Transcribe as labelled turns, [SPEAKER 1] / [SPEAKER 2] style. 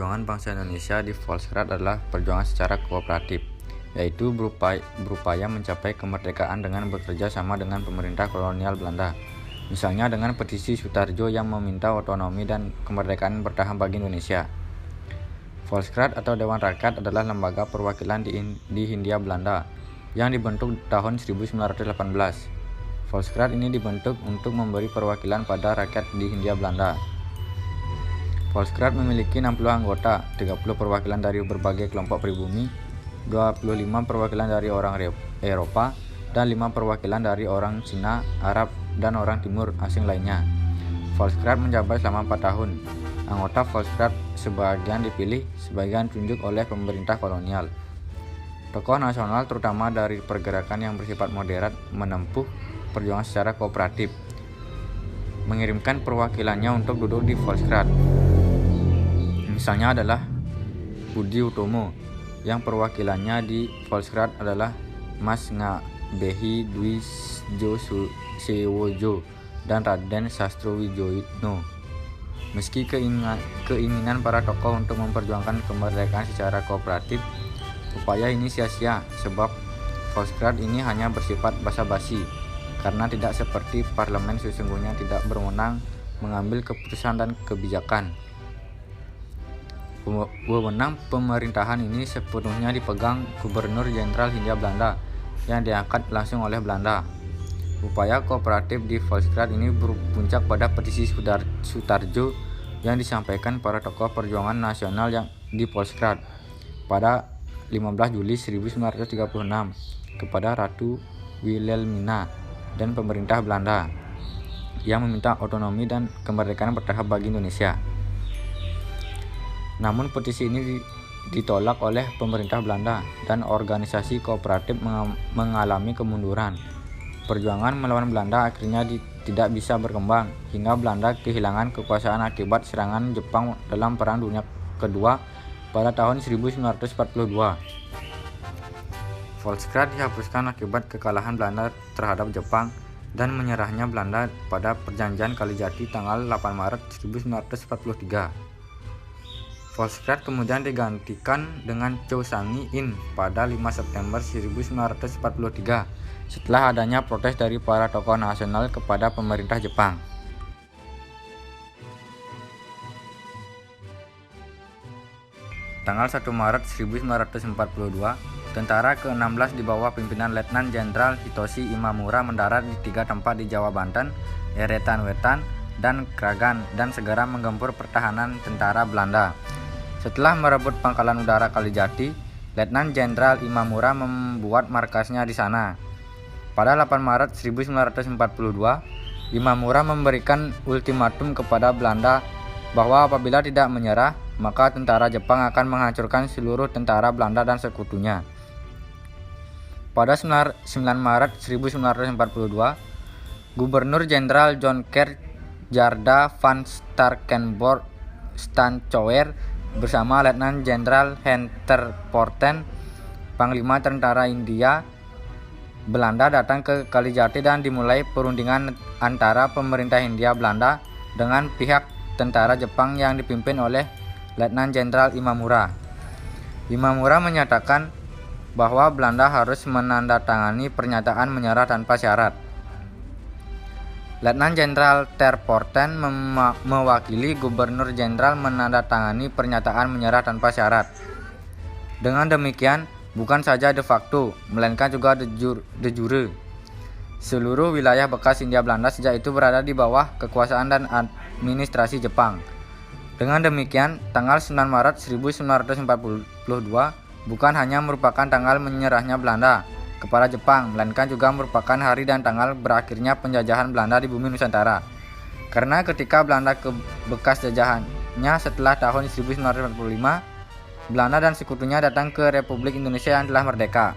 [SPEAKER 1] perjuangan bangsa Indonesia di Volksraad adalah perjuangan secara kooperatif, yaitu berupaya mencapai kemerdekaan dengan bekerja sama dengan pemerintah kolonial Belanda. Misalnya dengan petisi Sutarjo yang meminta otonomi dan kemerdekaan bertahan bagi Indonesia. Volksraad atau Dewan Rakyat adalah lembaga perwakilan di Hindia Belanda yang dibentuk tahun 1918. Volksraad ini dibentuk untuk memberi perwakilan pada rakyat di Hindia Belanda. Volksraad memiliki 60 anggota, 30 perwakilan dari berbagai kelompok pribumi, 25 perwakilan dari orang Eropa, dan 5 perwakilan dari orang Cina, Arab, dan orang Timur asing lainnya. Volksraad menjabat selama 4 tahun. Anggota Volksraad sebagian dipilih, sebagian ditunjuk oleh pemerintah kolonial. Tokoh nasional terutama dari pergerakan yang bersifat moderat menempuh perjuangan secara kooperatif, mengirimkan perwakilannya untuk duduk di Volksraad. Misalnya adalah Budi Utomo, yang perwakilannya di Volksraad adalah Mas Ngabehi Dwi Sewojo dan Raden Sastrowijono. Meski keinginan para tokoh untuk memperjuangkan kemerdekaan secara kooperatif, upaya ini sia-sia sebab Volksraad ini hanya bersifat basa-basi karena tidak seperti parlemen sesungguhnya tidak berwenang mengambil keputusan dan kebijakan. Wewenang pemerintahan ini sepenuhnya dipegang Gubernur Jenderal Hindia Belanda yang diangkat langsung oleh Belanda. Upaya kooperatif di Volksraad ini berpuncak pada petisi Sutarjo yang disampaikan para tokoh perjuangan nasional yang di Volksraad pada 15 Juli 1936 kepada Ratu Wilhelmina dan pemerintah Belanda yang meminta otonomi dan kemerdekaan bertahap bagi Indonesia. Namun petisi ini ditolak oleh pemerintah Belanda dan organisasi kooperatif mengalami kemunduran. Perjuangan melawan Belanda akhirnya tidak bisa berkembang hingga Belanda kehilangan kekuasaan akibat serangan Jepang dalam Perang Dunia Kedua pada tahun 1942. Volksraad dihapuskan akibat kekalahan Belanda terhadap Jepang dan menyerahnya Belanda pada Perjanjian Kalijati tanggal 8 Maret 1943. Volksraad kemudian digantikan dengan Chosangi-in pada 5 September 1943 setelah adanya protes dari para tokoh nasional kepada pemerintah Jepang. Tanggal 1 Maret 1942, tentara ke-16 di bawah pimpinan Letnan Jenderal Hitoshi Imamura mendarat di 3 tempat di Jawa Banten, Eretan Wetan, dan Kragan dan segera menggempur pertahanan tentara Belanda. Setelah merebut pangkalan udara Kalijati, Letnan Jenderal Imamura membuat markasnya di sana. Pada 8 Maret 1942, Imamura memberikan ultimatum kepada Belanda bahwa apabila tidak menyerah, maka tentara Jepang akan menghancurkan seluruh tentara Belanda dan sekutunya. Pada 9 Maret 1942, Gubernur Jenderal John Kerr Jarda van Starkenborgh Stancower bersama Letnan Jenderal Henter Porten, Panglima Tentara India Belanda datang ke Kalijati dan dimulai perundingan antara pemerintah Hindia Belanda dengan pihak tentara Jepang yang dipimpin oleh Letnan Jenderal Imamura. Imamura menyatakan bahwa Belanda harus menandatangani pernyataan menyerah tanpa syarat. Letnan Jenderal Ter Porten mewakili Gubernur Jenderal menandatangani pernyataan menyerah tanpa syarat. Dengan demikian, bukan saja de facto, melainkan juga de jure. Seluruh wilayah bekas Hindia Belanda sejak itu berada di bawah kekuasaan dan administrasi Jepang. Dengan demikian, tanggal 9 Maret 1942 bukan hanya merupakan tanggal menyerahnya Belanda kepada Jepang, melainkan juga merupakan hari dan tanggal berakhirnya penjajahan Belanda di bumi Nusantara. Karena ketika Belanda ke bekas jajahannya setelah tahun 1945, Belanda dan sekutunya datang ke Republik Indonesia yang telah merdeka.